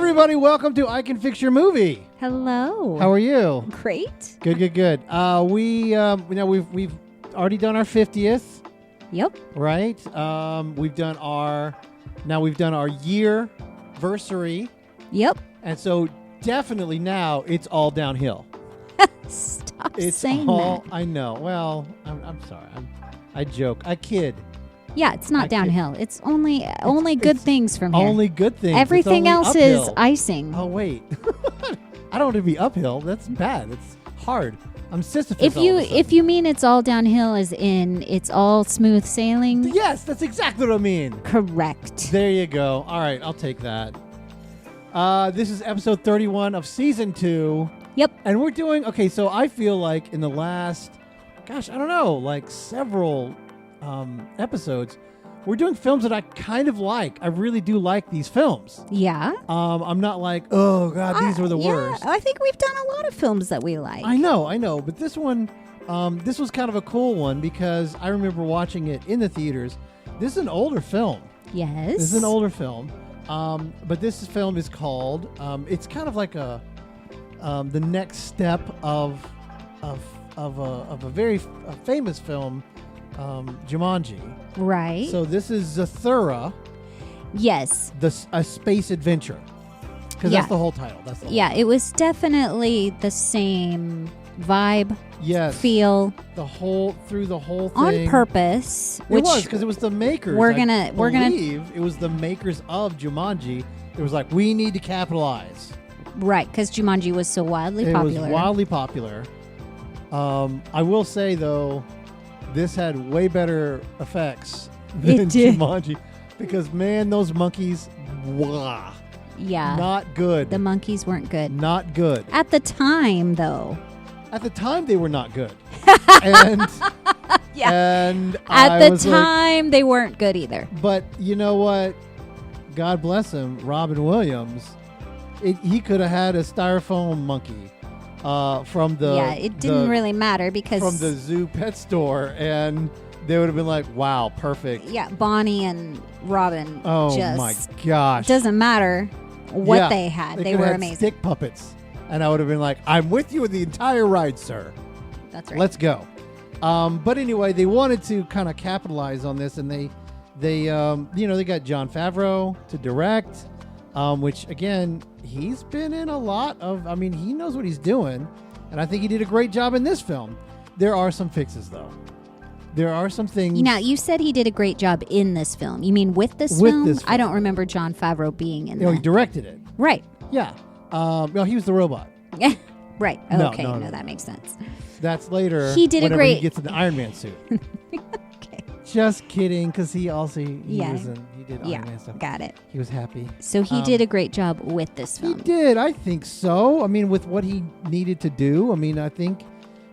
everybody. Welcome to I Can Fix Your Movie. Hello. How are you? Great. Good. We've already done our 50th, Yep. right? We've done our year-versary. Yep. And so definitely now it's all downhill. Stop It's saying all, that. I know. Well, I'm sorry. I joke. I kid. Yeah, it's not downhill. It's only good it's things from here. Only good things. Everything It's only else is uphill. icing. Oh, wait. I don't want to be uphill. That's bad. It's hard. I'm Sisyphus. If you mean it's all downhill as in it's all smooth sailing. Yes, that's exactly what I mean. Correct. There you go. All right, I'll take that. This is episode 31 of season 2. Yep. And we're doing, okay, so I feel like in the last, several episodes, we're doing films that I kind of like. I really do like these films. Yeah. I'm not like, oh, God, these were the worst. I think we've done a lot of films that we like. I know. But this one, this was kind of a cool one because I remember watching it in the theaters. This is an older film. Yes. This is an older film. But this film is called, it's kind of like the next step of a very famous film, Jumanji. Right. So this is Zathura. Yes. A space adventure. Because that's the whole title. It was definitely the same vibe. Yes. Feel. Through the whole thing. On purpose. It was because it was the makers. We're gonna it was the makers of Jumanji. It was like, we need to capitalize. Right, because Jumanji was so wildly popular. It was wildly popular. I will say, though, this had way better effects than Jumanji. Because, man, those monkeys, wow. Yeah. Not good. The monkeys weren't good. Not good. At the time, though. At the time, they were not good. And at the time, they weren't good either. But you know what? God bless him, Robin Williams. He could have had a styrofoam monkey from the... Yeah, it didn't really matter because... From the zoo pet store, and they would have been like, wow, perfect. Yeah, Bonnie and Robin my gosh. Doesn't matter what they had. They were amazing. Stick puppets. And I would have been like, I'm with you in the entire ride, sir. That's right. Let's go. But anyway, they wanted to kind of capitalize on this, and they got Jon Favreau to direct, which, again, he's been in a lot of, he knows what he's doing, and I think he did a great job in this film. There are some fixes, though. There are some things. Now, you said he did a great job in this film. You mean with this film? I don't remember Jon Favreau being in it. He directed it. Right. Yeah. No, he was the robot. Right. Okay. No, that makes sense. That's later. He did he gets in the Iron Man suit. Okay. Just kidding, because he did Iron Man stuff. Got it. He was happy. So he did a great job with this film. He did. I think so. With what he needed to do. I think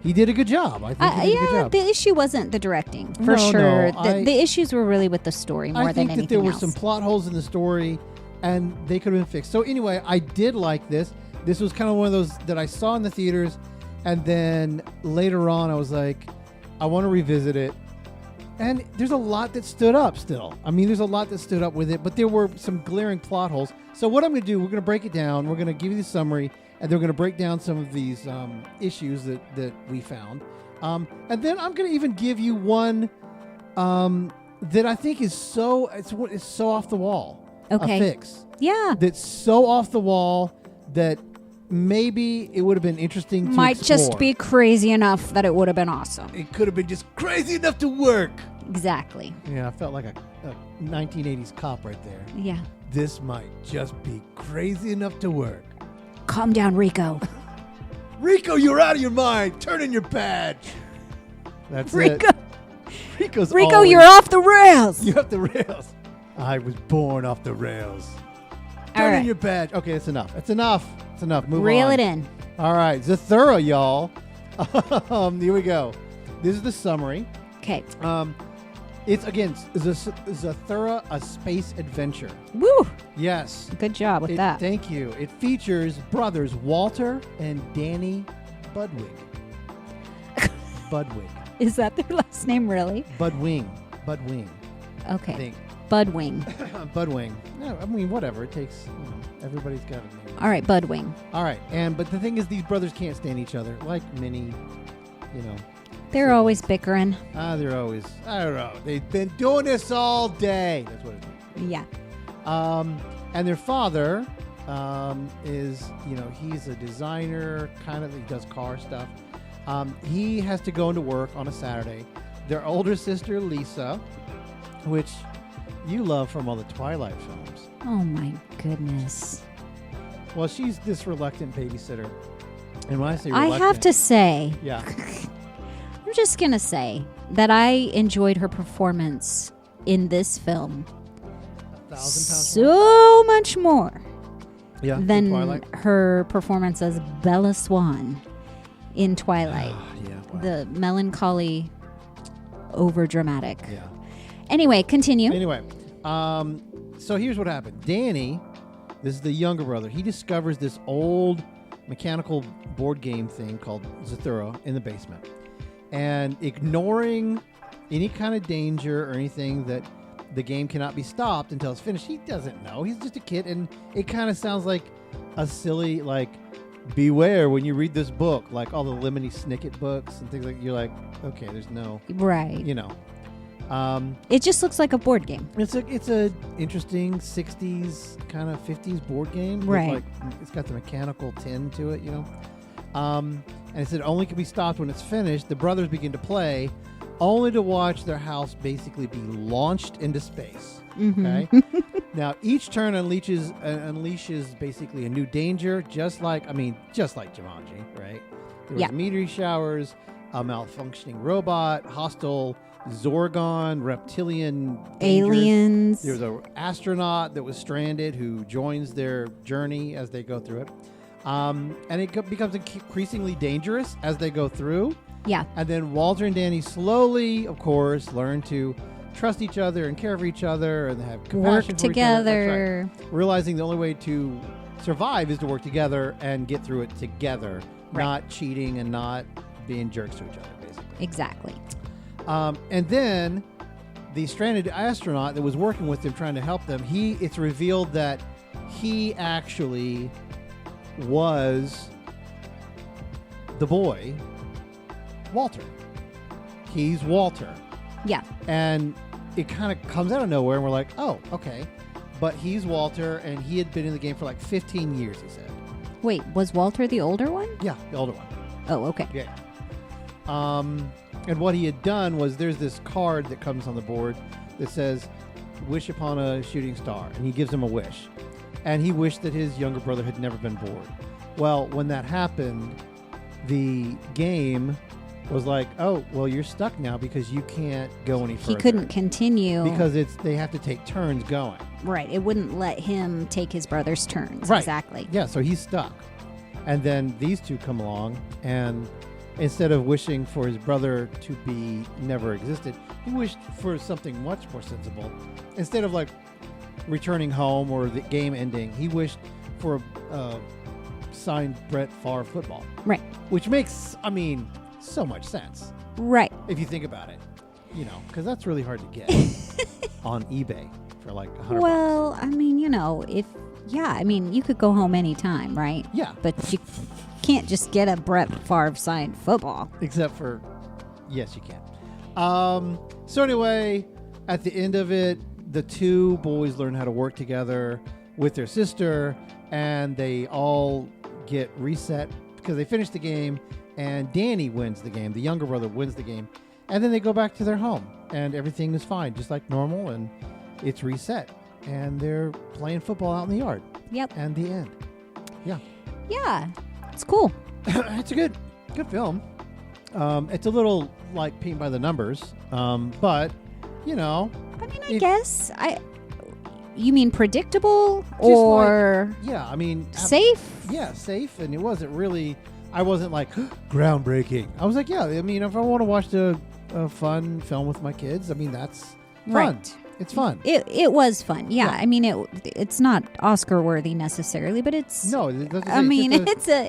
he did a good job. The issue wasn't the directing, for sure. The issues were really with the story more than anything else. I think that there were some plot holes in the story, and they could have been fixed. So anyway, I did like this. This was kind of one of those that I saw in the theaters, and then later on I was like, I want to revisit it. And there's a lot that stood up still. there's a lot that stood up with it, but there were some glaring plot holes. So what I'm going to do, we're going to break it down. We're going to give you the summary, and then we're going to break down some of these issues that we found. And then I'm going to even give you one that I think is so off the wall. Okay. A fix. Yeah. That's so off the wall that maybe it would have been interesting to Might explore. just be crazy enough that it would have been awesome. It could have been just crazy enough to work. Exactly. Yeah, I felt like a 1980s cop right there. Yeah. This might just be crazy enough to work. Calm down, Rico. Rico, you're out of your mind. Turn in your badge. That's Rico. it. Rico, you're off the rails. You're off the rails. I was born off the rails. Turn in your badge. Okay, it's enough. It's enough. Move on. Reel it in. All right, Zathura, y'all. Here we go. This is the summary. Okay. It's, again, Zathura, a space adventure. Woo! Yes. Good job with that. Thank you. It features brothers Walter and Danny Budwig. Is that their last name, really? Budwing. Okay. Budwing? Budwing. No, I mean, whatever. It takes, everybo's got a name. All right, Budwing. All right. But the thing is, these brothers can't stand each other. Like many, They're always bickering. They're always, I don't know. They've been doing this all day. That's what it is. Yeah. And their father is, he's a designer, he does car stuff. He has to go into work on a Saturday. Their older sister, Lisa, which you love from all the Twilight films. Oh, my goodness. Well, she's this reluctant babysitter. And when I say reluctant... I have to say... Yeah. I'm just going to say that I enjoyed her performance in this film 1,000 pounds so much more than Twilight. her performance as Bella Swan in Twilight. Wow. The melancholy, overdramatic. Yeah. Anyway, continue. Anyway, so here's what happened. Danny, this is the younger brother, he discovers this old mechanical board game thing called Zathura in the basement. And ignoring any kind of danger or anything that the game cannot be stopped until it's finished, he doesn't know. He's just a kid, and it kind of sounds like a silly, beware when you read this book, like all the Lemony Snicket books and things you're like, okay, there's no... Right. It just looks like a board game. It's a interesting 60s kind of 50s board game. Right. It's got the mechanical tin to it, And it said only can be stopped when it's finished. The brothers begin to play, only to watch their house basically be launched into space. Mm-hmm. Okay. Now each turn unleashes basically a new danger, just like Jumanji, right? There was meteor showers, a malfunctioning robot, hostile Zorgon, reptilian aliens. There's an astronaut that was stranded who joins their journey as they go through it. And it becomes increasingly dangerous as they go through. Yeah. And then Walter and Danny slowly, of course, learn to trust each other and care for each other and have compassion work for together. Each other. Right. Realizing the only way to survive is to work together and get through it together, not cheating and not being jerks to each other, basically. Exactly. And then the stranded astronaut that was working with them, trying to help them, it's revealed that he actually was the boy, Walter. He's Walter. Yeah. And it kind of comes out of nowhere, and we're like, oh, okay. But he's Walter, and he had been in the game for 15 years, he said. Wait, was Walter the older one? Yeah, the older one. Oh, okay. Yeah. And what he had done was there's this card that comes on the board that says, wish upon a shooting star. And he gives him a wish. And he wished that his younger brother had never been born. Well, when that happened, the game was like, oh, well, you're stuck now because you can't go any further. He couldn't continue. Because they have to take turns going. Right. It wouldn't let him take his brother's turns. Right. Exactly. Yeah, so he's stuck. And then these two come along, and instead of wishing for his brother to be never existed, he wished for something much more sensible. Instead of returning home or the game ending, he wished for a signed Brett Favre football. Right. Which makes, so much sense. Right. If you think about it. Because that's really hard to get on eBay for $100. Well, you could go home anytime, right? Yeah. But you can't just get a Brett Favre signed football. Except for, yes, you can. So anyway, at the end of it, the two boys learn how to work together with their sister, and they all get reset because they finish the game, and Danny wins the game. The younger brother wins the game, and then they go back to their home, and everything is fine, just like normal, and it's reset, and they're playing football out in the yard. Yep. And the end. Yeah. Yeah. It's cool. It's a good film. It's a little paint by the numbers, but I guess you mean predictable or safe? Yeah, safe, and it wasn't really. I wasn't groundbreaking. I was if I want to watch a fun film with my kids, that's fun. Right. It's fun. It was fun. Yeah. It's not Oscar worthy necessarily, but it's it's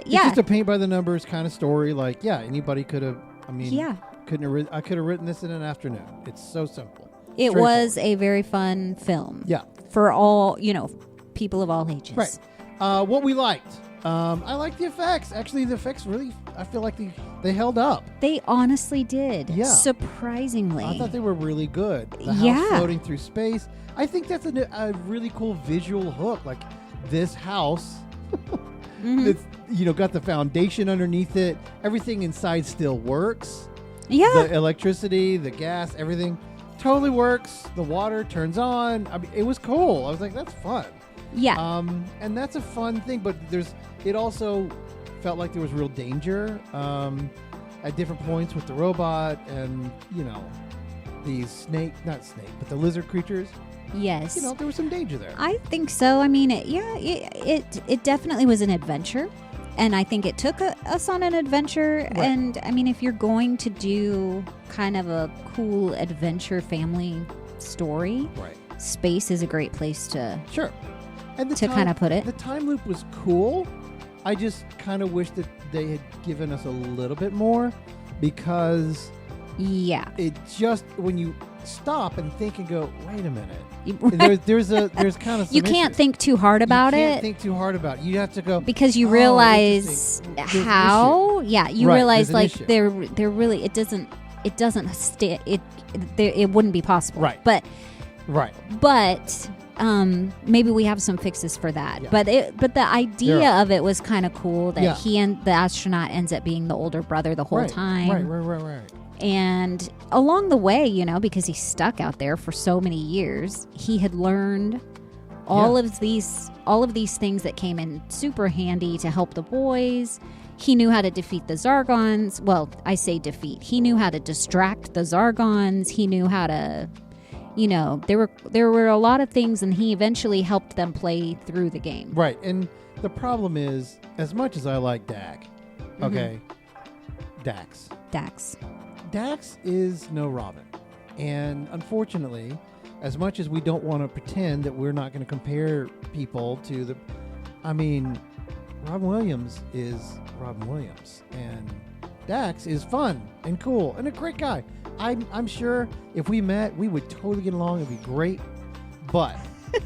just a paint by the numbers kind of story. Anybody could have. I could have written this in an afternoon. It's so simple. It was a very fun film. Yeah. For all, people of all ages. Right. What we liked. I like the effects. Actually, the effects really, I feel like they held up. They honestly did. Yeah. Surprisingly. I thought they were really good. The house floating through space. I think that's a really cool visual hook. Like this house, it's got the foundation underneath it. Everything inside still works. Yeah. The electricity, the gas, everything totally works. The water turns on. I mean, it was cool. I was like, that's fun. Yeah. And that's a fun thing, but it also felt like there was real danger at different points with the robot and, these but the lizard creatures. Yes. There was some danger there. I think so. I mean, it definitely was an adventure. And I think it took us on an adventure. Right. And, I mean, if you're going to do kind of a cool adventure family story, right, space is a great place to... Sure. And kind of put it. The time loop was cool. I just kind of wish that they had given us a little bit more because it just when you stop and think and go, wait a minute, there's kind of some you can't issues. Think too hard about it. You can't think too hard about it. You have to go because you realize how you realize like they're really it doesn't it wouldn't be possible. Right. But maybe we have some fixes for that. Yeah. But the idea of it was kind of cool that he and the astronaut ends up being the older brother the whole time. Right. And along the way, because he's stuck out there for so many years, he had learned all of these things that came in super handy to help the boys. He knew how to defeat the Zorgons. Well, I say defeat. He knew how to distract the Zorgons. He knew how to there were a lot of things, and he eventually helped them play through the game. Right, and the problem is, as much as I like Dax, Dax is no Robin. And unfortunately, as much as we don't want to pretend that we're not going to compare people to Robin Williams is Robin Williams, and Dax is fun and cool and a great guy. I'm sure if we met, we would totally get along. It'd be great. But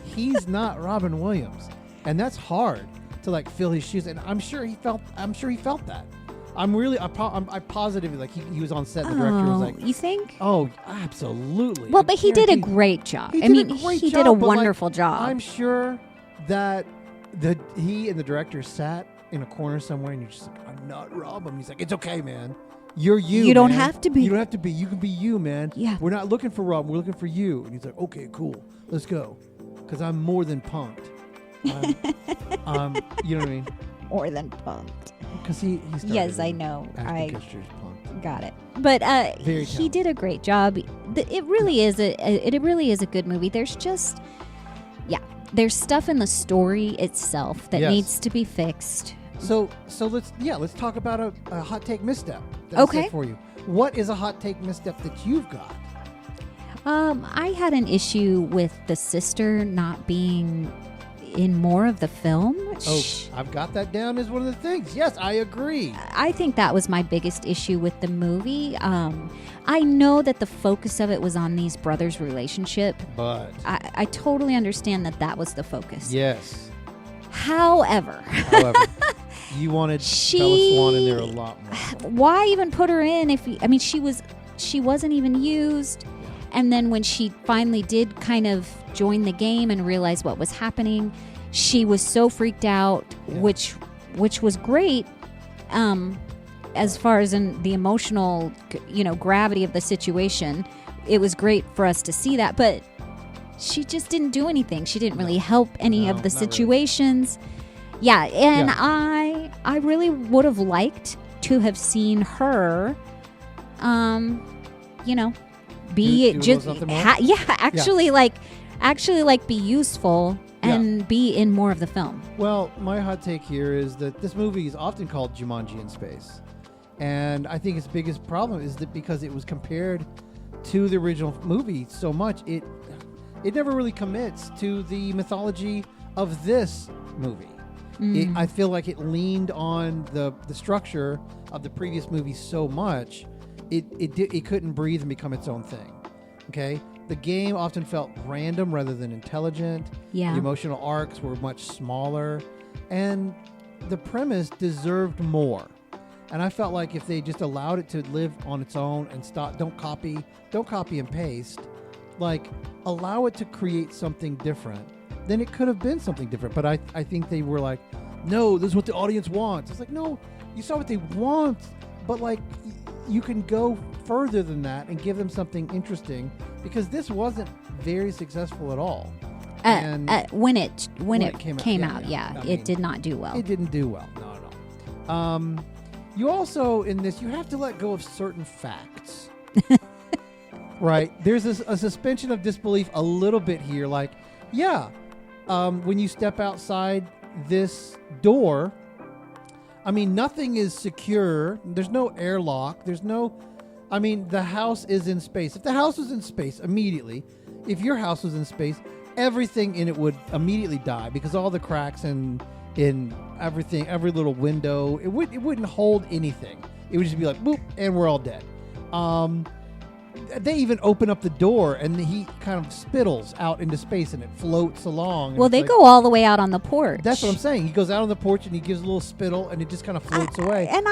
he's not Robin Williams, and that's hard to fill his shoes. And I'm sure he felt that. I'm positive he was on set. And the director was like, "You think?" Oh, absolutely. Well, but he did a great job. He did a wonderful job. I'm sure that he and the director sat in a corner somewhere, and you're just like, "I'm not Robin." He's like, "It's okay, man. You're you. You don't have to be. You don't have to be. You can be you, man. Yeah. We're not looking for Robin. We're looking for you." And he's like, "Okay, cool. Let's go." Because I'm more than punked. You know what I mean? More than punked. Because he started. Yes, I know. I punked. Got it. But he did a great job. It really is a good movie. There's just there's stuff in the story itself that needs to be fixed. So let's talk about a hot take misstep. Okay. For you. What is a hot take misstep that you've got? I had an issue with the sister not being in more of the film. Oh, I've got that down as one of the things. Yes, I agree. I think that was my biggest issue with the movie. I know that the focus of it was on these brothers' relationship, but I totally understand that was the focus. Yes. However, you wanted Bella Swan in there a lot more. Why even put her in she wasn't even used. And then when she finally did kind of join the game and realize what was happening, she was so freaked out, which was great as far as in the emotional, gravity of the situation. It was great for us to see that, but she just didn't do anything. She didn't really help any of the situations. Really. Yeah, and I really would have liked to have seen her, be be useful and be in more of the film. Well, my hot take here is that this movie is often called Jumanji in space, and I think its biggest problem is that because it was compared to the original movie so much, it never really commits to the mythology of this movie. I feel like it leaned on the structure of the previous movie so much, it couldn't breathe and become its own thing. Okay, The game often felt random rather than intelligent. Yeah. The emotional arcs were much smaller, and the premise deserved more. And I felt like if they just allowed it to live on its own and don't copy and paste, like allow it to create something different, then it could have been something different. But I think they were like, no, this is what the audience wants. It's like, no, you saw what they want, but like you can go further than that and give them something interesting, because this wasn't very successful at all. When it came out, I mean, it did not do well. It didn't do well, not at all. You also, in this, you have to let go of certain facts. Right? There's a suspension of disbelief a little bit here. Like, when you step outside this door, I mean, nothing is secure. There's no airlock. The house is in space. If the house was in space immediately, if your house was in space, everything in it would immediately die, because all the cracks in everything, every little window, it wouldn't hold anything. It would just be like, boop, and we're all dead. They even open up the door and he kind of spittles out into space and it floats along. Well, they go all the way out on the porch. That's what I'm saying. He goes out on the porch and he gives a little spittle and it just kind of floats away. I'm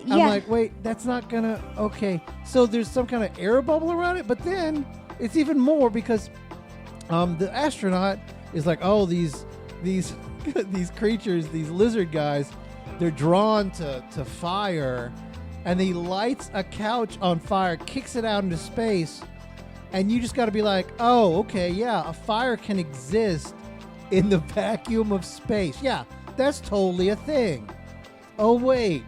like, wait, that's not gonna. Okay, so there's some kind of air bubble around it, but then it's even more because the astronaut is like, oh, these creatures, these lizard guys, they're drawn to fire. And he lights a couch on fire, kicks it out into space, and you just got to be like, oh, okay, yeah, a fire can exist in the vacuum of space. Yeah, that's totally a thing. Oh, wait,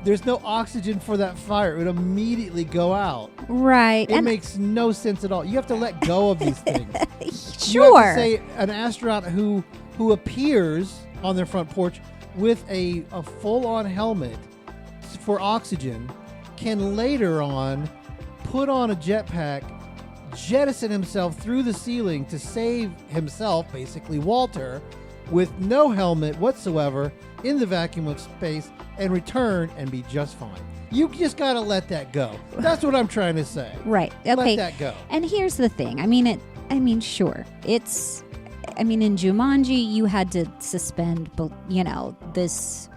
there's no oxygen for that fire. It would immediately go out. Right. It makes no sense at all. You have to let go of these things. Sure. You have to say an astronaut who appears on their front porch with a full-on helmet for oxygen can later on put on a jetpack, jettison himself through the ceiling to save himself, basically Walter, with no helmet whatsoever in the vacuum of space, and return and be just fine. You just got to let that go. That's what I'm trying to say. Right. Okay. Let that go. And here's the thing. Sure. in Jumanji, you had to suspend, this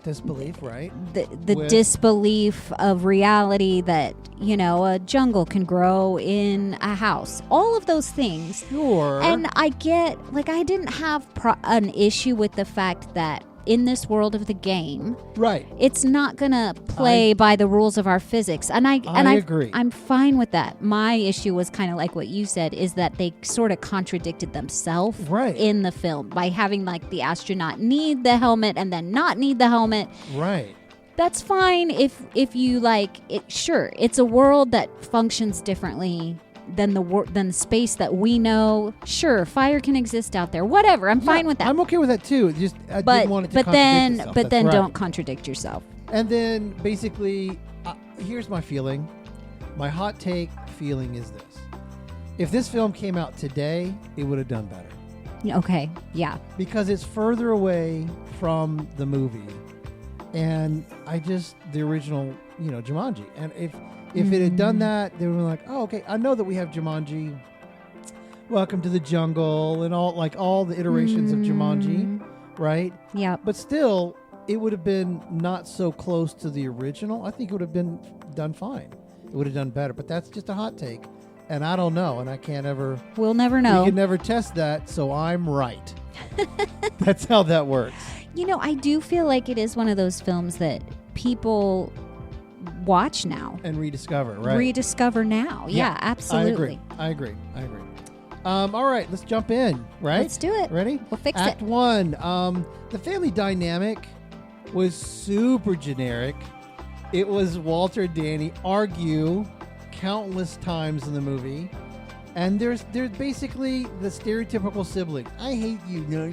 disbelief, right? The disbelief of reality that, a jungle can grow in a house. All of those things. Sure. And I get, I didn't have an issue with the fact that in this world of the game, right, it's not going to play by the rules of our physics. And I agree. I'm fine with that. My issue was kind of like what you said, is that they sort of contradicted themselves in the film by having the astronaut need the helmet and then not need the helmet. Right. That's fine if you like it. Sure, it's a world that functions differently than the space that we know. Sure, fire can exist out there. Whatever, I'm fine with that. I'm okay with that too. Just I didn't want it to contradict itself. But then don't contradict yourself. And then basically, here's my feeling. My hot take feeling is this: if this film came out today, it would have done better. Okay, yeah. Because it's further away from the movie, and the original, Jumanji. And if it had done that, they would have been like, oh, okay, I know that we have Jumanji, Welcome to the Jungle, and all the iterations of Jumanji, right? Yeah. But still, it would have been not so close to the original. I think it would have been done fine. It would have done better. But that's just a hot take, and I don't know, and I can't ever... We'll never know. We can never test that, so I'm right. That's how that works. I do feel like it is one of those films that people watch now and rediscover, right? Rediscover now. Yeah, absolutely. I agree. All right, let's jump in, right? Let's do it. Ready? We'll fix Act 1. The family dynamic was super generic. It was Walter and Danny argue countless times in the movie. And there's basically the stereotypical sibling. I hate you. No,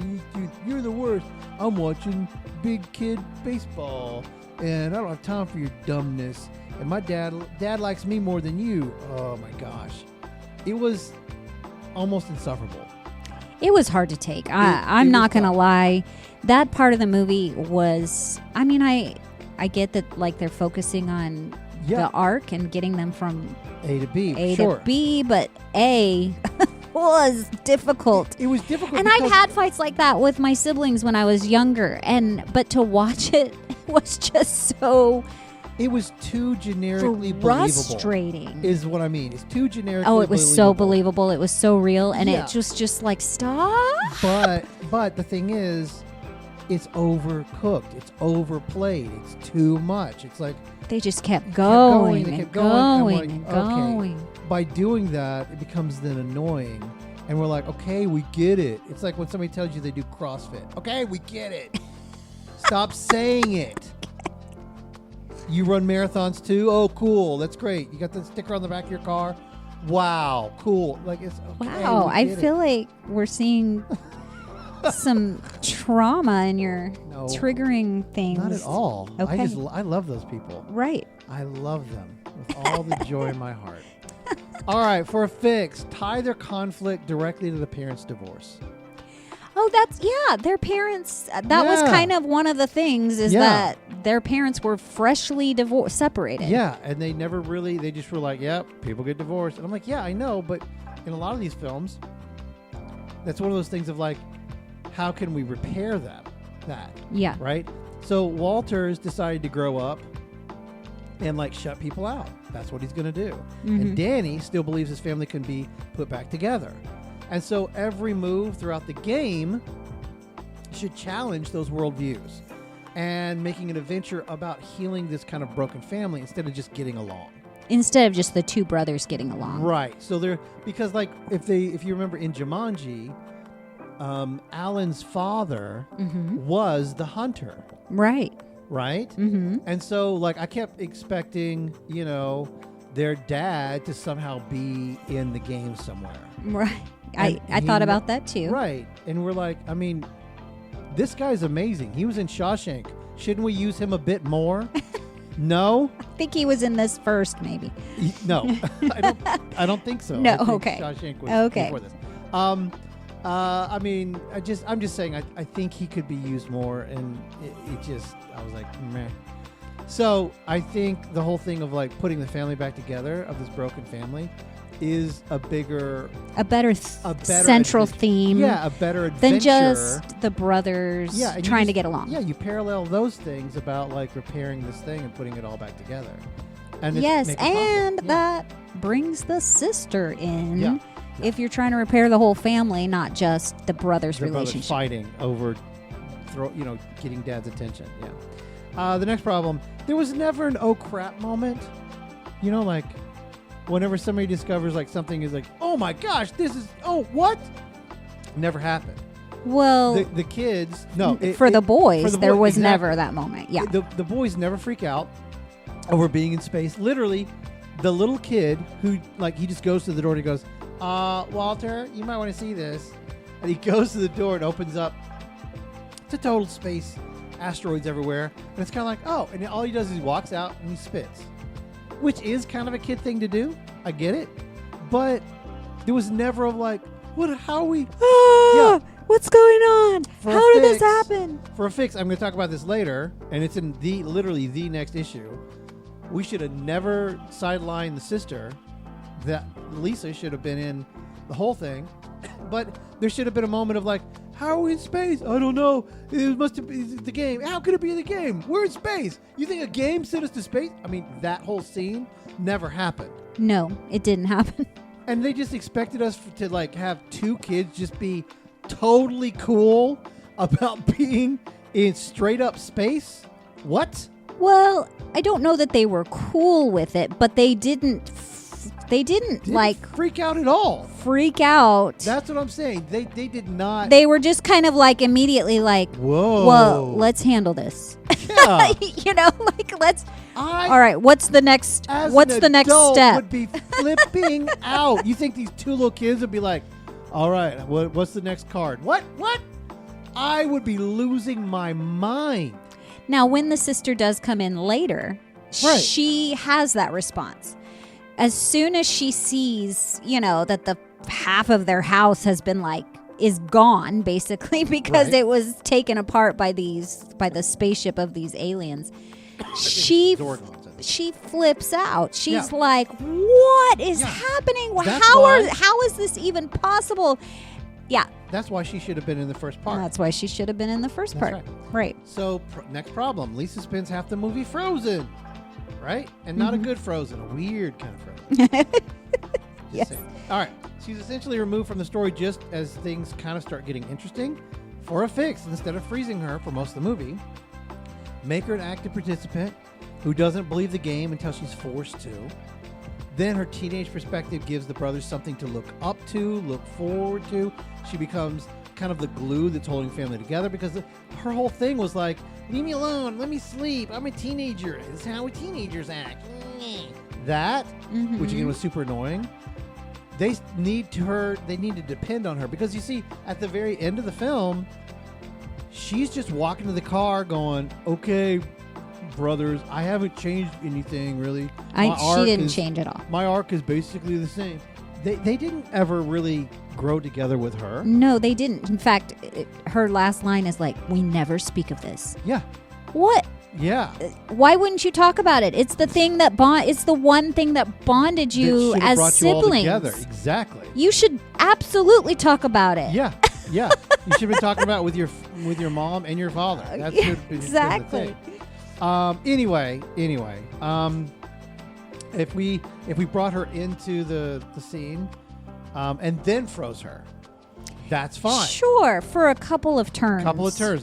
you're the worst. I'm watching big kid baseball, and I don't have time for your dumbness. And my dad likes me more than you. Oh my gosh, it was almost insufferable. It was hard to take. I'm not gonna lie. That part of the movie was. I get that they're focusing on the arc and getting them from A to B. A sure. to B, but A was difficult. It was difficult. And I've had fights like that with my siblings when I was younger, but to watch it was just so it was too generically frustrating. Believable, is what I mean. It's too generically Oh, it was so believable. It was so real, and Yeah. it just like, stop. But the thing is, it's overcooked. It's overplayed. It's too much. It's like They just kept going they and kept going. and I'm like, going. okay. By doing that, it becomes then annoying. And we're like, okay, we get it. It's like when somebody tells you they do CrossFit. Okay, we get it. Stop saying it. You run marathons too? Oh, cool. That's great. You got the sticker on the back of your car? Wow, cool. Like it's okay. Wow, I feel like we're seeing some trauma in your triggering things. Not at all. Okay. I love those people. Right. I love them with all the joy in my heart. All right, for a fix, tie their conflict directly to the parents' divorce. Oh, their parents, that was kind of one of the things is that their parents were freshly separated. Yeah, and they just were like, yep, people get divorced. And I'm like, yeah, I know, but in a lot of these films, that's one of those things of like, how can we repair that? Yeah. Right? So Walter's decided to grow up and like shut people out. That's what he's going to do. Mm-hmm. And Danny still believes his family can be put back together. And so every move throughout the game should challenge those worldviews and making an adventure about healing this kind of broken family instead of just getting along. Instead of just the two brothers getting along. Right. So because like if you remember in Jumanji, Alan's father was the hunter. Right. Right? Mm-hmm. And so like I kept expecting, their dad to somehow be in the game somewhere. Right. I thought about that too. Right. And we're like, I mean, this guy's amazing. He was in Shawshank. Shouldn't we use him a bit more? No? I think he was in this first, maybe. No. I don't think so. No, I think okay. Shawshank was okay. before this. I mean, I'm just saying I think he could be used more, and I was like, meh. So I think the whole thing of like putting the family back together of this broken family is a better central theme. Yeah, a better adventure than just the brothers trying to get along. Yeah, you parallel those things about like repairing this thing and putting it all back together. And that brings the sister in. Yeah. If you're trying to repair the whole family, not just the brothers' relationship. Fighting over, getting dad's attention. Yeah. The next problem, there was never an oh crap moment. Like whenever somebody discovers like something is like, oh my gosh, what? Never happened. Well, the kids, the boys, there was never that moment. Yeah. The boys never freak out over being in space. Literally, the little kid who he just goes to the door and he goes, Walter, you might want to see this. And he goes to the door and opens up. It's a total space, asteroids everywhere. And it's kind of like, oh. And all he does is he walks out and he spits. Which is kind of a kid thing to do. I get it. But there was never what's going on? How did this happen? For a fix, I'm going to talk about this later. And it's in literally the next issue. We should have never sidelined the sister. That Lisa should have been in the whole thing, but there should have been a moment of like, how are we in space? I don't know. It must have been the game. How could it be the game? We're in space. You think a game sent us to space? I mean, that whole scene never happened. No, it didn't happen. And they just expected us to like have two kids just be totally cool about being in straight up space. What? Well, I don't know that they were cool with it, but they didn't like freak out at all. Freak out. That's what I'm saying. They did not. They were just kind of like immediately like, whoa. Well, let's handle this. Yeah. Let's. All right. What's the next? What's the next step? Would be flipping out. You think these two little kids would be like, all right, what's the next card? What? I would be losing my mind. Now, when the sister does come in later, she has that response. As soon as she sees, that the half of their house has been is gone basically because it was taken apart by the spaceship of these aliens. She Zorgons, I she flips out. She's Yeah. like, "What is Yeah. happening? That's why- How is this even possible?" Yeah, That's why she should have been in the first part. that's why she should have been in the first That's part. Right. So next problem. Lisa spends half the movie frozen, right? And not a Mhm. good frozen, a weird kind of frozen. Just Yes. saying. All right. She's essentially removed from the story just as things kind of start getting interesting. For a fix, instead of freezing her for most of the movie, make her an active participant who doesn't believe the game until she's forced to. Then her teenage perspective gives the brothers something to look up to, look forward to. She becomes kind of the glue that's holding family together because her whole thing was like, leave me alone, let me sleep, I'm a teenager, this is how teenagers act. That, Mhm. which again was super annoying. They need to depend on her because you see at the very end of the film, she's just walking to the car going, okay, brothers, I haven't changed anything really. She didn't change at all. My arc is basically the same. They didn't ever really grow together with her. No, they didn't. In fact, her last line is like, "We never speak of this." Yeah. What? Yeah. Why wouldn't you talk about it? It's the thing that It's the one thing that bonded you That should've as brought you all siblings. together. Exactly. You should absolutely talk about it. Yeah. Yeah. You should have been talking about it with your mom and your father. That should have been Exactly. the thing. Anyway. If we brought her into the scene and then froze her, that's fine. Sure, for a couple of turns.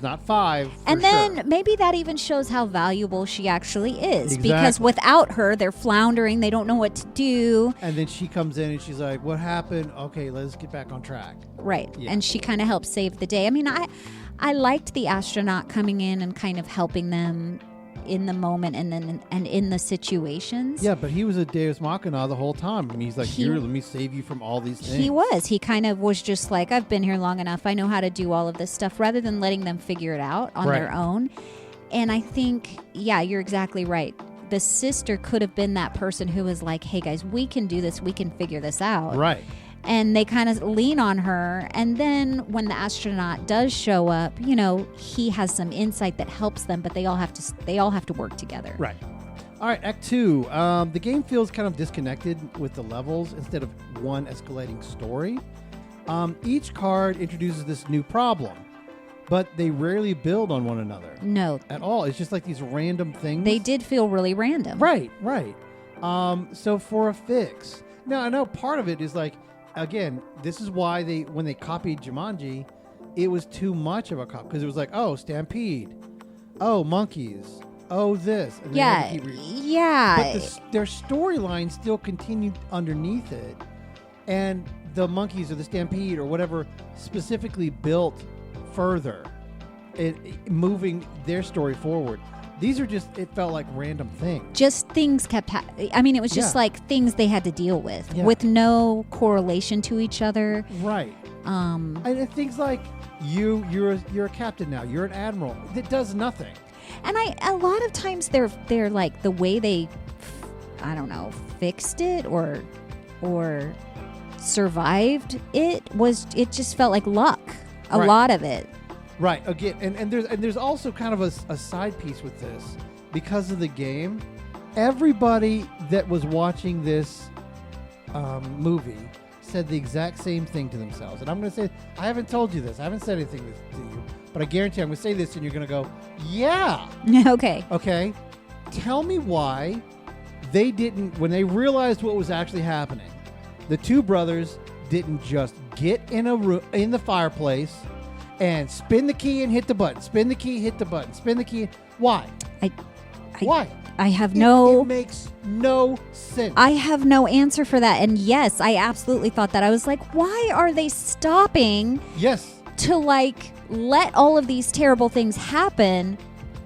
Not 5. And for then sure. maybe that even shows how valuable she actually is. Exactly. Because without her, they're floundering. They don't know what to do. And then she comes in and she's like, "What happened? Okay, let's get back on track." Right. Yeah. And she kind of helps save the day. I mean, I liked the astronaut coming in and kind of helping them in the moment and in the situations. Yeah, but he was a Deus Machina the whole time. I mean, he's like, "Here, let me save you from all these things." He was. He kind of was just like, I've been here long enough. I know how to do all of this stuff, rather than letting them figure it out on Right. their own. And I think, yeah, you're exactly right. The sister could have been that person who was like, "Hey guys, we can do this. We can figure this out." Right. And they kind of lean on her. And then when the astronaut does show up, he has some insight that helps them, but they all have to work together. Right. All right, Act 2. The game feels kind of disconnected with the levels instead of one escalating story. Each card introduces this new problem, but they rarely build on one another No, at all. It's just like these random things. they did feel really random. Right. So for a fix. Now, I know part of it is like, again, this is why when they copied Jumanji, it was too much of a copy because it was like, oh, Stampede, oh, monkeys, oh, this. And they had to keep Yeah. But their storyline still continued underneath it, and the monkeys or the Stampede or whatever specifically built further, moving their story forward. These are just, it felt like random things. Just things kept I mean, it was just Yeah. like things they had to deal with Yeah. with no correlation to each other. Right. And things like you're a captain now, you're an admiral. It does nothing. And a lot of times they're like the way they, I don't know, fixed it or survived it just felt like luck. A Right. lot of it. Right. Again, and there's also kind of a side piece with this because of the game. Everybody that was watching this movie said the exact same thing to themselves. And I'm going to say, I haven't told you this. I haven't said anything to you, but I guarantee I'm going to say this, and you're going to go, yeah. Okay. Okay. Tell me why they didn't, when they realized what was actually happening, the two brothers didn't just get in the fireplace and spin the key and hit the button. Spin the key, hit the button. Spin the key. Why? Why? I have It makes no sense. I have no answer for that. And yes, I absolutely thought that. I was like, why are they stopping Yes. to let all of these terrible things happen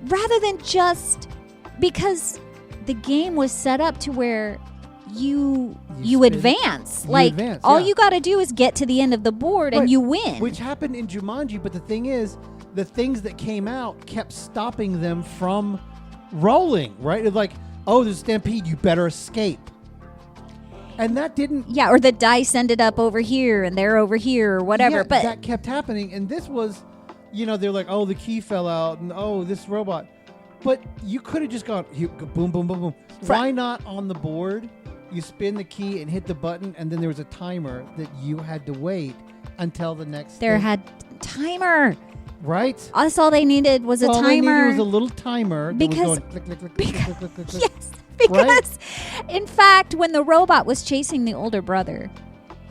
rather than just because the game was set up to where you spin, advance. you Like advance, all yeah. you got to do is get to the end of the board and Right. you win. Which happened in Jumanji, but the thing is, the things that came out kept stopping them from rolling, right? It's like, oh, there's a stampede, you better escape. And that didn't... Yeah, or the dice ended up over here and they're over here or whatever. Yeah, but that kept happening. And this was, they're like, oh, the key fell out, and oh, this robot. But you could have just gone boom, boom, boom, boom. Why not on the board? You spin the key and hit the button, and then there was a timer that you had to wait until the next. There thing. had timer. Right. That's all they needed was a all timer. They needed was a little timer. Because, that was going click, click, click, click, click, click, click. Yes, because in fact, when the robot was chasing the older brother,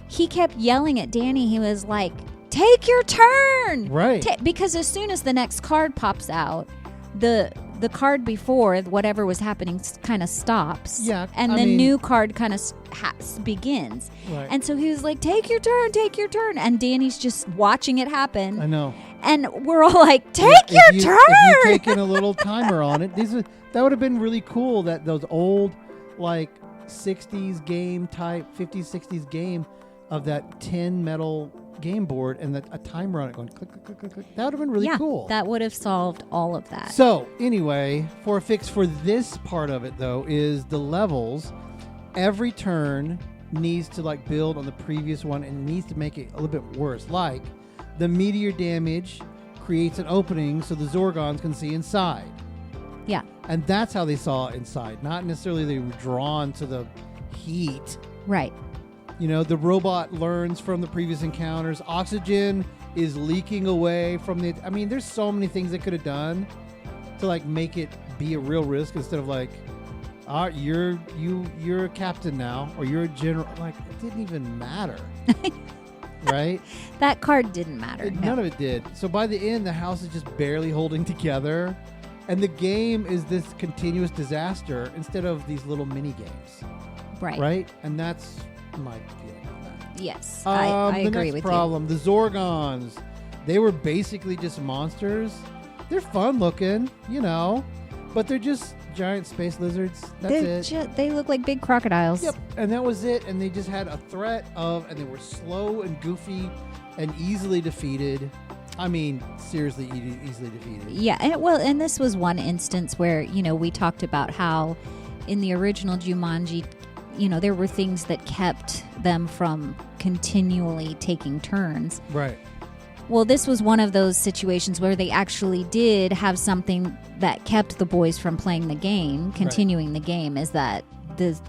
he kept yelling at Danny. He was like, "Take your turn!" Right. Because as soon as the next card pops out, the card before whatever was happening kind of stops. Yeah. And the new card kind of begins. Right. And so he was like, "Take your turn, take your turn." And Danny's just watching it happen. I know. And we're all like, "Take your turn!" If you taken a little timer on it, that would have been really cool. That those old, like 60s game type, 50s, 60s game of that tin metal game board and a timer on it going click, click, click, click, click. That would have been really cool. That would have solved all of that. So anyway, for a fix for this part of it though is the levels. Every turn needs to like build on the previous one and needs to make it a little bit worse. Like the meteor damage creates an opening so the Zorgons can see inside. Yeah. And that's how they saw inside. Not necessarily they were drawn to the heat. Right. You know, the robot learns from the previous encounters. Oxygen is leaking away from the... I mean, there's so many things they could have done to, like, make it be a real risk instead of, like, you're a captain now, or you're a general. Like, it didn't even matter. Right? That card didn't matter. None of it did. So by the end, the house is just barely holding together. And the game is this continuous disaster instead of these little mini games. Right. Right? And that's... my feeling on that. Yes, I agree with you. The next problem, the Zorgons, they were basically just monsters. They're fun looking, you know, but they're just giant space lizards. That's it. They look like big crocodiles. Yep, and that was it. And they just had a threat and they were slow and goofy and easily defeated. I mean, seriously, easily defeated. Yeah, and this was one instance where, you know, we talked about how in the original Jumanji, you know, there were things that kept them from continually taking turns. Right. Well, this was one of those situations where they actually did have something that kept the boys from playing the game, continuing the game, is that the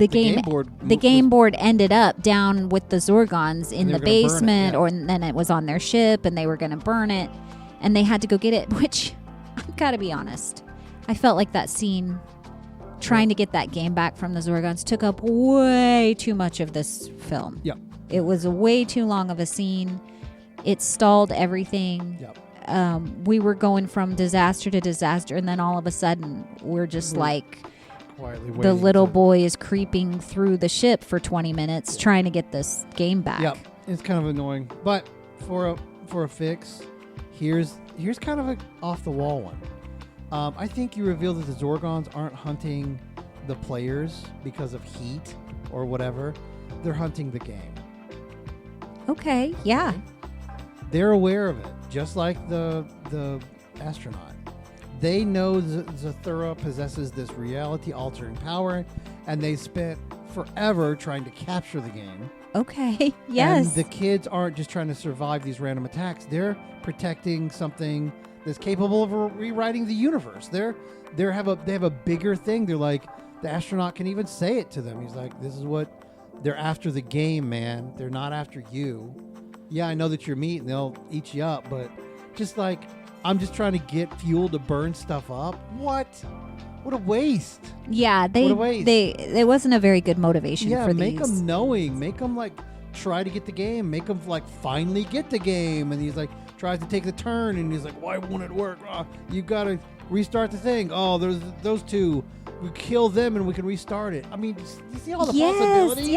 game board ended up down with the Zorgons in the basement, and then it was on their ship, and they were going to burn it, and they had to go get it, which, I've got to be honest, I felt like that scene... trying to get that game back from the Zorgons took up way too much of this film. Yep. It was a way too long of a scene. It stalled everything. Yep. We were going from disaster to disaster, and then all of a sudden, we're just like... quietly the little boy is creeping through the ship for 20 minutes trying to get this game back. Yep. It's kind of annoying. But for a fix, here's kind of an off-the-wall one. I think you reveal that the Zorgons aren't hunting the players because of heat or whatever. They're hunting the game. Okay, yeah. They're aware of it, just like the astronaut. They know Zathura possesses this reality-altering power, and they spent forever trying to capture the game. Okay, yes. And the kids aren't just trying to survive these random attacks. They're protecting something that's capable of rewriting the universe. They have a bigger thing. They're like, the astronaut can even say it to them. He's like, this is what they're after, the game, man. They're not after you. Yeah, I know that you're meat and they'll eat you up, but just like, I'm just trying to get fuel to burn stuff up. What a waste. Yeah, it wasn't a very good motivation for these. Yeah, make them knowing. Make them like try to get the game. Make them like finally get the game. And he's like, tries to take the turn, and he's like, why won't it work? Oh, you got to restart the thing. Oh, there's those two. We kill them and we can restart it. I mean, you see all the possibilities?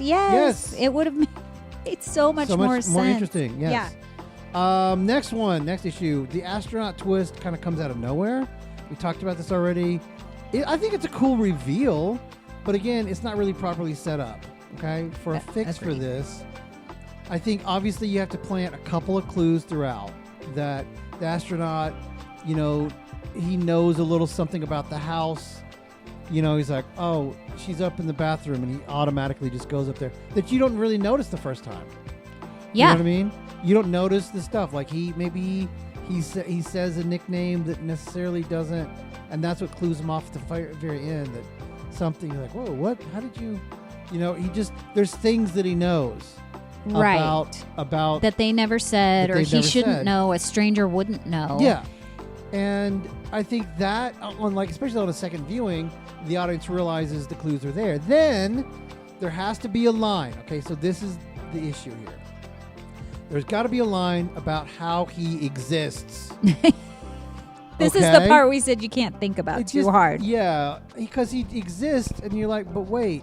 Yes. It would have made so much more sense. More interesting, yes. Yeah. Next issue. The astronaut twist kind of comes out of nowhere. We talked about this already. I think it's a cool reveal, but again, it's not really properly set up. Okay? For a fix for this, I think obviously you have to plant a couple of clues throughout that the astronaut, you know, he knows a little something about the house. You know, he's like, oh, she's up in the bathroom, and he automatically just goes up there that you don't really notice the first time. Yeah. You know what I mean? You don't notice the stuff. Like he he says a nickname that necessarily doesn't, and that's what clues him off at the very end. That something you're like, whoa, what? How did you? He just there's things that he knows. Right. About that they never said, or he shouldn't know. A stranger wouldn't know. Yeah. And I think that especially on a second viewing, the audience realizes the clues are there. Then there has to be a line. Okay, so this is the issue here. There's got to be a line about how he exists. This is the part we said you can't think about too hard. Yeah, because he exists, and you're like, but wait,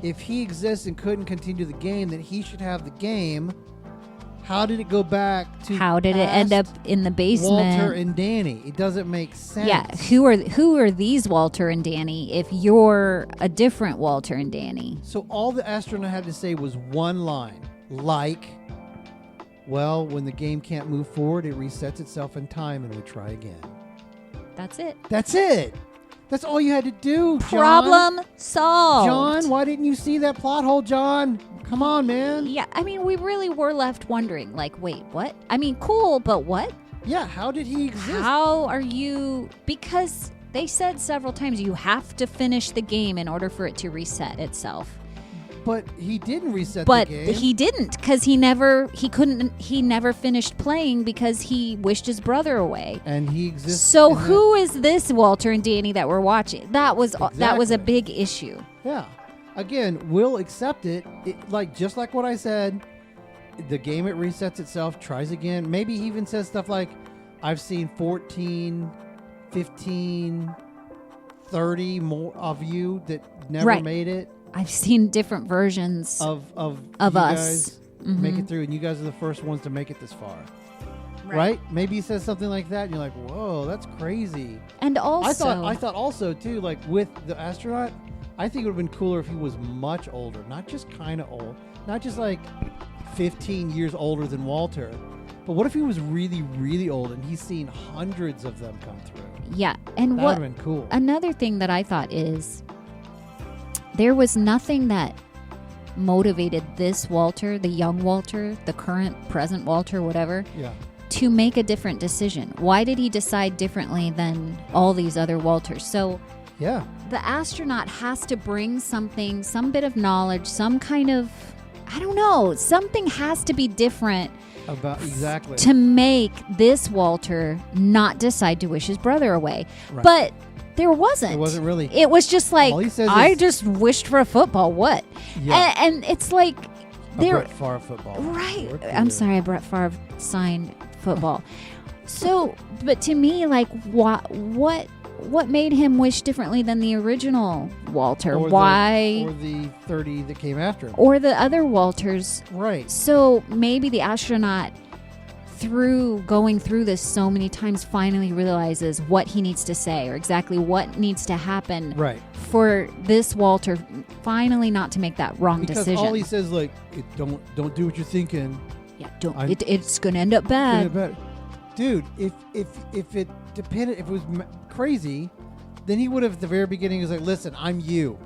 if he exists and couldn't continue the game, then he should have the game. How did it go back to? How did it end up in the basement? Walter and Danny. It doesn't make sense. Yeah, who are these Walter and Danny if you're a different Walter and Danny? So all the astronaut had to say was one line, like, well, when the game can't move forward, it resets itself in time and we try again. That's it. That's it. That's all you had to do, John. Problem solved. John, why didn't you see that plot hole, John? Come on, man. Yeah, I mean, we really were left wondering, like, wait, what? I mean, cool, but what? Yeah, how did he exist? How are you... Because they said several times you have to finish the game in order for it to reset itself. But he didn't reset the game. But he didn't, because he never finished playing because he wished his brother away. And he exists. So who is this Walter and Danny that we're watching? That was a big issue. Yeah. Again, we'll accept it. Just like what I said, the game, it resets itself, tries again. Maybe he even says stuff like, I've seen 14, 15, 30 more of you that never made it. I've seen different versions of us guys make it through, and you guys are the first ones to make it this far. Right? Maybe he says something like that, and you're like, whoa, that's crazy. And also... I thought also, too, like, with the astronaut, I think it would have been cooler if he was much older, not just kind of old, not just like 15 years older than Walter, but what if he was really, really old and he's seen hundreds of them come through? Yeah, and that would have been cool. Another thing that I thought is there was nothing that motivated this Walter, the young Walter, the present Walter, whatever, to make a different decision. Why did he decide differently than all these other Walters? So... Yeah. The astronaut has to bring something, some bit of knowledge, some kind of, I don't know, something has to be different to make this Walter not decide to wish his brother away. Right. But there wasn't. It wasn't really. It was just like, I just wished for a football. What? Yeah. And it's like... Brett Favre football. Right. I'm sorry, Brett Favre signed football. So, but to me, like, what made him wish differently than the original Walter? Why? Or the 30 that came after him. Or the other Walters. Right. So maybe the astronaut, going through this so many times, finally realizes what he needs to say or exactly what needs to happen for this Walter finally not to make that wrong decision. Because all he says, like, don't do what you're thinking. Yeah, it's going to end up bad. Dude, if it depended, if it was crazy, then he would have at the very beginning was like, listen, I'm you.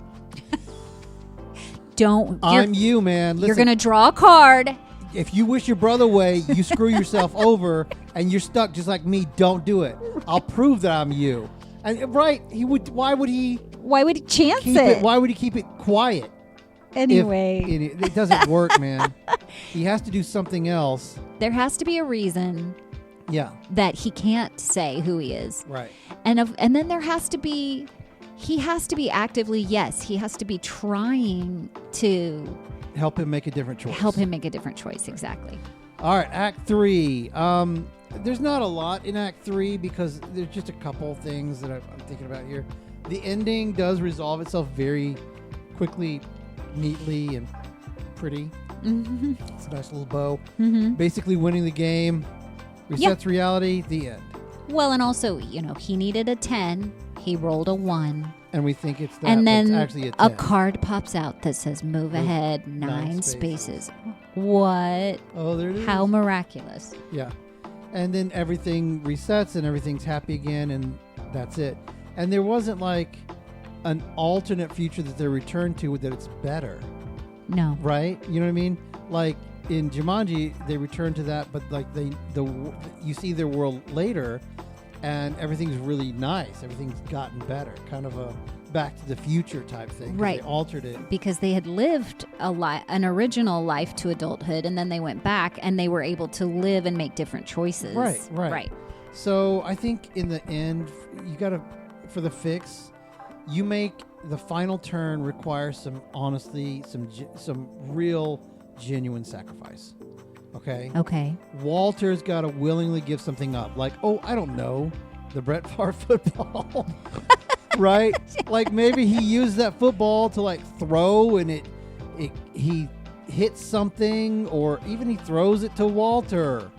I'm you, man. Listen, you're going to draw a card. If you wish your brother away, you screw yourself over and you're stuck just like me. Don't do it. I'll prove that I'm you. And he would. Why would he chance it? Why would he keep it quiet? Anyway, it doesn't work, man. He has to do something else. There has to be a reason. Yeah. That he can't say who he is. Right. And then there has to be, he has to be actively, he has to be trying to help him make a different choice. Exactly. All right, Act 3. There's not a lot in Act 3 because there's just a couple things that I'm thinking about here. The ending does resolve itself very quickly, neatly, and pretty. Mm-hmm. It's a nice little bow. Mm-hmm. Basically winning the game. Resets reality, the end. Well, and also, he needed a 10. He rolled a 1. And we think it's that, and then it's actually a card pops out that says move ahead 9 spaces. What? Oh, there it is. How miraculous. Yeah. And then everything resets and everything's happy again and that's it. And there wasn't like an alternate future that they returned to that it's better. No. Right? You know what I mean? Like, in Jumanji, they return to that, but like you see their world later, and everything's really nice. Everything's gotten better, kind of a Back to the Future type thing. Right. They altered it because they had lived an original life to adulthood, and then they went back and they were able to live and make different choices. Right. So I think in the end, you got to, for the fix, you make the final turn require some honesty, some real genuine sacrifice. Okay. Walter's got to willingly give something up, like, oh, I don't know, the Brett Favre football. Right? Like maybe he used that football to like throw, and he hits something, or even he throws it to Walter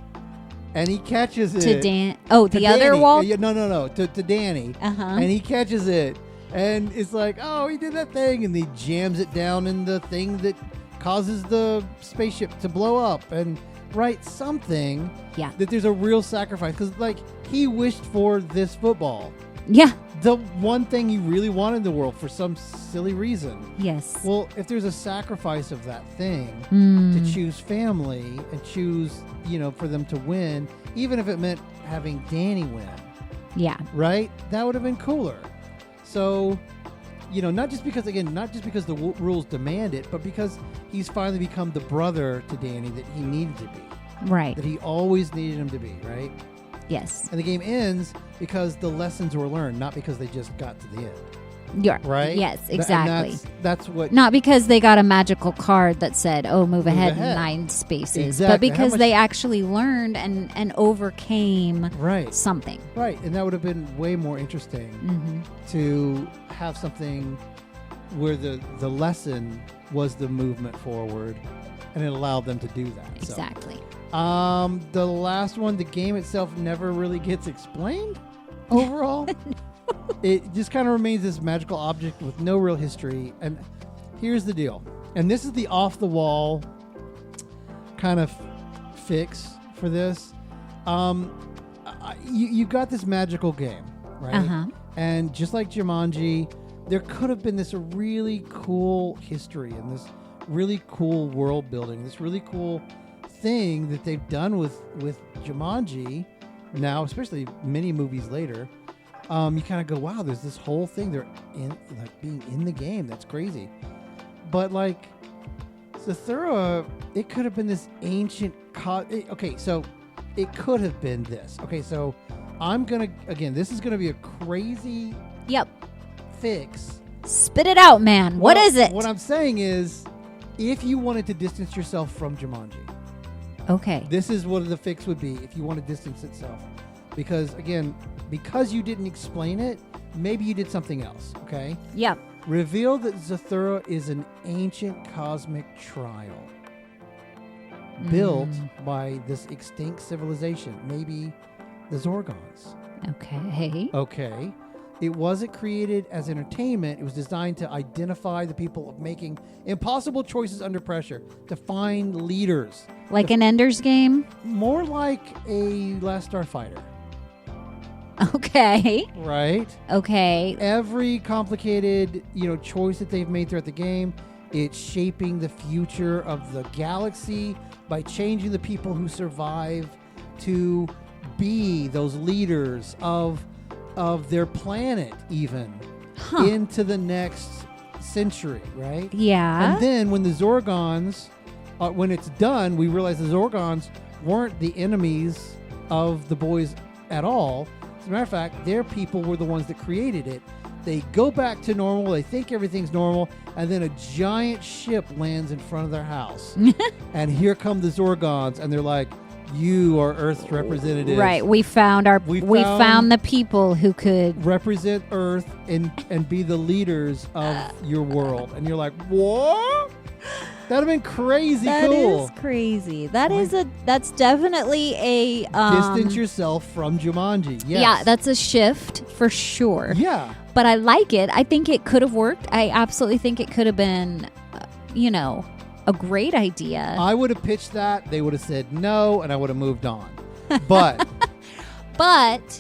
and he catches it to Dan. Oh, to the Danny. other Walter. No, to Danny. And he catches it, and it's like, oh, he did that thing, and he jams it down in the thing that causes the spaceship to blow up, and something. Yeah. That there's a real sacrifice, because like he wished for this football. Yeah. The one thing he really wanted in the world for some silly reason. Yes. Well, if there's a sacrifice of that thing to choose family and choose, for them to win, even if it meant having Danny win. Yeah. Right? That would have been cooler. So, not just because the rules demand it, but because he's finally become the brother to Danny that he needed to be. Right. That he always needed him to be, right? Yes. And the game ends because the lessons were learned, not because they just got to the end. Yeah. Right? Yes, exactly. That's what... Not because they got a magical card that said, oh, move ahead 9 spaces. Exactly. But because they actually learned and overcame something. Right. And that would have been way more interesting to have something where the lesson was the movement forward, and it allowed them to do that. Exactly. So. The last one, the game itself never really gets explained overall. It just kind of remains this magical object with no real history. And here's the deal. And this is the off-the-wall kind of fix for this. You got this magical game, right? And just like Jumanji, there could have been this really cool history and this really cool world building, this really cool thing that they've done with Jumanji now, especially many movies later. You kind of go, wow, there's this whole thing. They're being in the game. That's crazy. But like Zathura, it could have been this ancient. Okay, so it could have been this. Okay, so this is gonna be a crazy. Yep. Fix. Spit it out, man. What is it? What I'm saying is, if you wanted to distance yourself from Jumanji. Okay. This is what the fix would be if you want to distance itself. Because, again, because you didn't explain it, maybe you did something else, okay? Yep. Reveal that Zathura is an ancient cosmic trial built by this extinct civilization, maybe the Zorgons. Okay. It wasn't created as entertainment. It was designed to identify the people making impossible choices under pressure, to find leaders. Like an Ender's Game? More like a Last Starfighter. Okay. Right? Okay. Every complicated, choice that they've made throughout the game, it's shaping the future of the galaxy by changing the people who survive to be those leaders of their planet, even into the next century, right? Yeah. And then when the Zorgons, when it's done, we realize the Zorgons weren't the enemies of the boys at all. As a matter of fact, their people were the ones that created it. They go back to normal. They think everything's normal. And then a giant ship lands in front of their house. And here come the Zorgons. And they're like, you are Earth's representatives. Right. We found the people who could represent Earth and be the leaders of your world. And you're like, what? That'd have been crazy cool. That is crazy. That's definitely a distance yourself from Jumanji. Yes. Yeah, that's a shift for sure. Yeah. But I like it. I think it could have worked. I absolutely think it could have been a great idea. I would have pitched that. They would have said no, and I would have moved on. But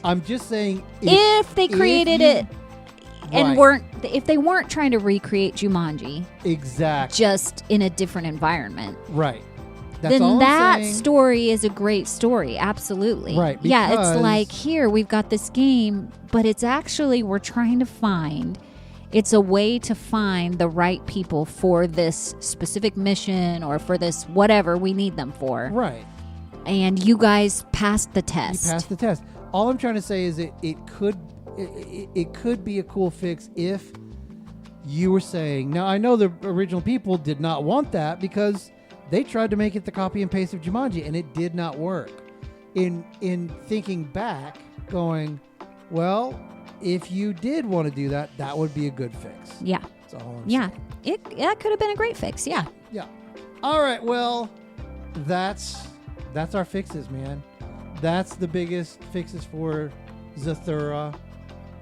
I'm just saying, if they created it and if they weren't trying to recreate Jumanji, exactly, just in a different environment, right? That's then all I'm that saying. story is a great story. Absolutely. Right, Yeah, because- it's like, here, we've got this game, but it's actually, we're trying to find, it's a way to find the right people for this specific mission or for this whatever we need them for. Right. And you guys passed the You test. passed the test. All I'm trying to say is it could be a cool fix if you were saying. Now I know the original people did not want that because they tried to make it the copy and paste of Jumanji and it did not work. In thinking back, going, well, if you did want to do that, that would be a good fix. Yeah. That's all I'm Yeah. saying. That could have been a great fix. Yeah. Yeah. All right. Well, that's our fixes, man. That's the biggest fixes for Zathura,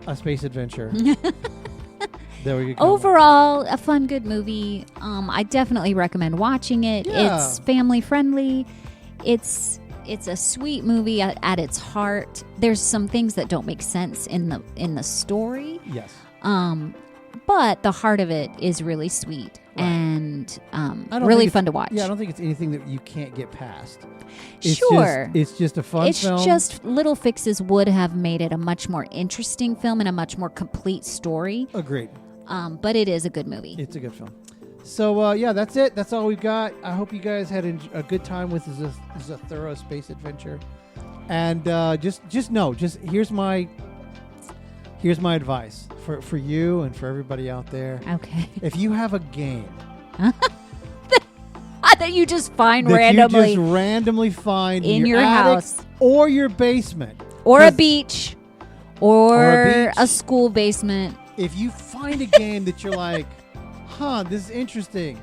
A Space Adventure. There we go. Overall, a fun, good movie. I definitely recommend watching it. Yeah. It's family friendly. It's a sweet movie at its heart. There's some things that don't make sense in the story. Yes. But the heart of it is really sweet Right. and I don't really think fun to watch. Yeah, I don't think it's anything that you can't get past. It's Sure. it's just a fun It's film. just little fixes would have made it a much more interesting film and a much more complete story. Agreed. But it is a good movie. It's a good film. So, yeah, that's it. That's all we've got. I hope you guys had a good time with Zathura Space Adventure. And just know, here's my advice for you and for everybody out there. Okay. If you have a game That you just find that randomly. you just randomly find in your your attic house. or your basement, Or a 'cause beach. Or Or a beach. a school basement. if you find a game that you're like, this is interesting,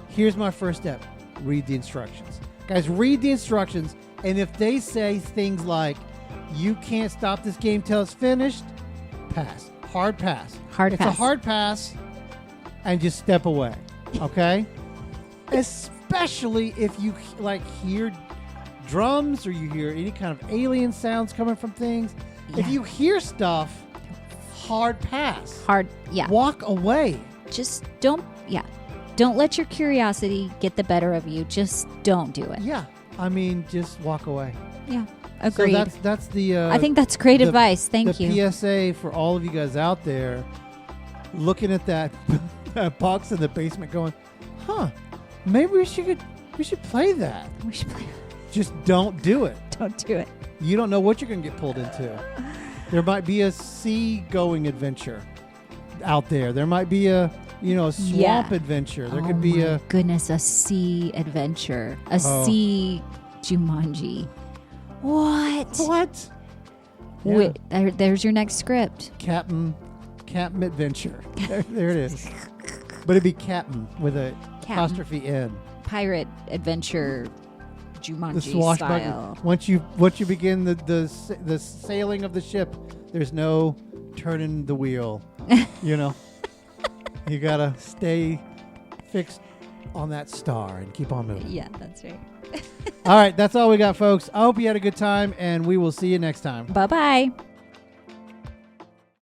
here's my first step. Read the instructions. Guys, read the instructions. And if they say things like, you can't stop this game till it's finished, pass. Hard pass. It's a hard pass, and just step away. Okay? Especially if you hear drums or you hear any kind of alien sounds coming from things. Yeah. If you hear stuff, hard pass. Yeah. Walk away. Just don't let your curiosity get the better of you. Just don't do it. Yeah. I mean, just walk away. Yeah. Agreed. So that's the I think that's great advice. Thank you. The PSA for all of you guys out there looking at that box in the basement going, maybe we should play that. We should play. Just don't do it. Don't do it. You don't know what you're going to get pulled into. There might be a sea-going adventure out there. There might be a swamp adventure. There could be a goodness, a sea adventure. A sea Jumanji. What? Yeah. Wait, there's your next script. Captain Adventure. There it is. But it'd be Captain with a apostrophe N. Pirate adventure The Jumanji swashbuckling. style. Once you begin the sailing of the ship, there's no turning the wheel. You gotta stay fixed on that star and keep on moving. Yeah, that's right. All right, that's all we got, folks. I hope you had a good time, and we will see you next time. Bye-bye.